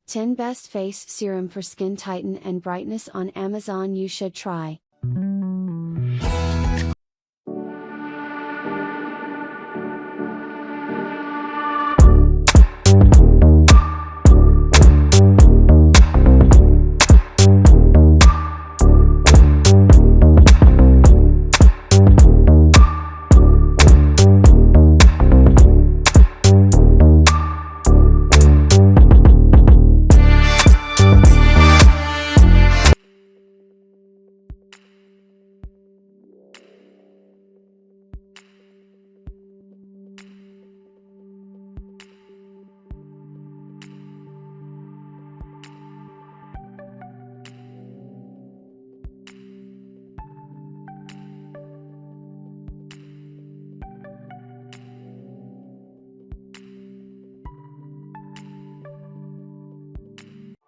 10 Best Face Serum for Skin Tighten and Brightness on Amazon you should try.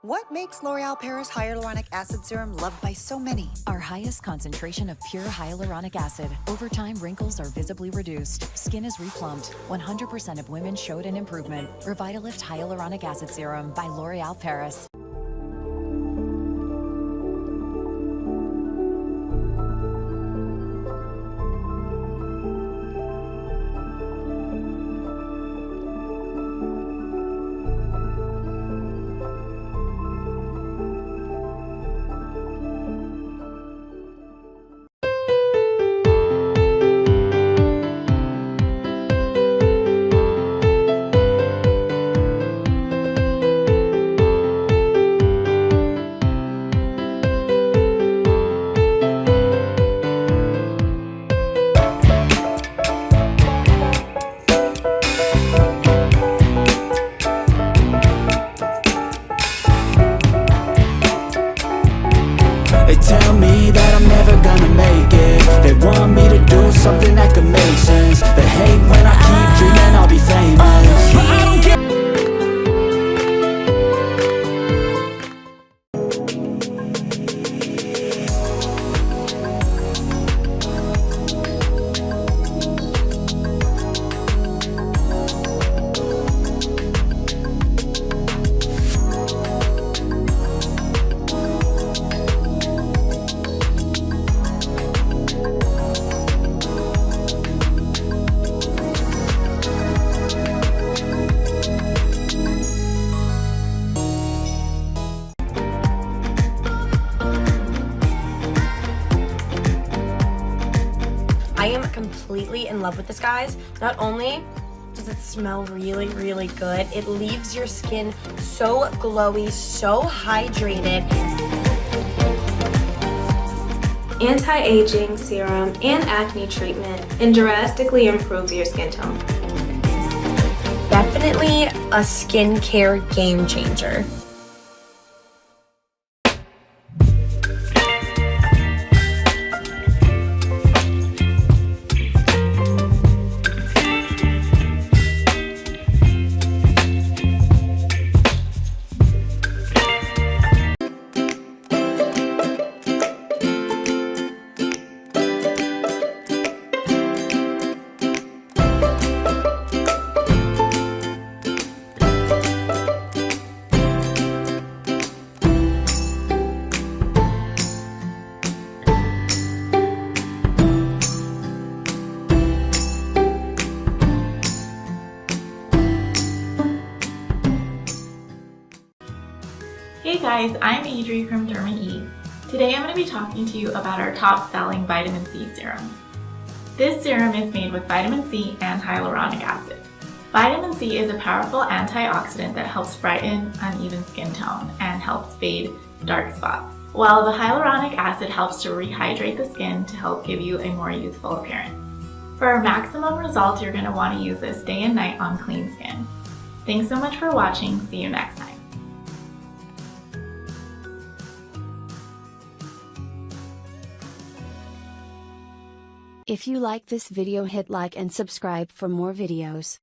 What makes L'Oreal Paris Hyaluronic Acid Serum loved by so many? Our highest concentration of pure hyaluronic acid. Over time, wrinkles are visibly reduced. Skin is replumped. 100% of women showed an improvement. Revitalift Hyaluronic Acid Serum by L'Oreal Paris. Tell me that I'm never gonna make it. They want me to do something that could make sense. They hate when I keep dreaming I'll be famous, but I don't care. I am completely in love with this, guys. Not only does it smell really, really good, it leaves your skin so glowy, so hydrated. Anti-aging serum and acne treatment, and drastically improve your skin tone. Definitely a skincare game changer. Hey guys, I'm Adri from DERMA. Today I'm going to be talking to you about our top selling vitamin C serum. This serum is made with vitamin C and hyaluronic acid. Vitamin C is a powerful antioxidant that helps brighten uneven skin tone and helps fade dark spots, while the hyaluronic acid helps to rehydrate the skin to help give you a more youthful appearance. For maximum results, you're going to want to use this day and night on clean skin. Thanks so much for watching. See you next time. If you like this video, hit like and subscribe for more videos.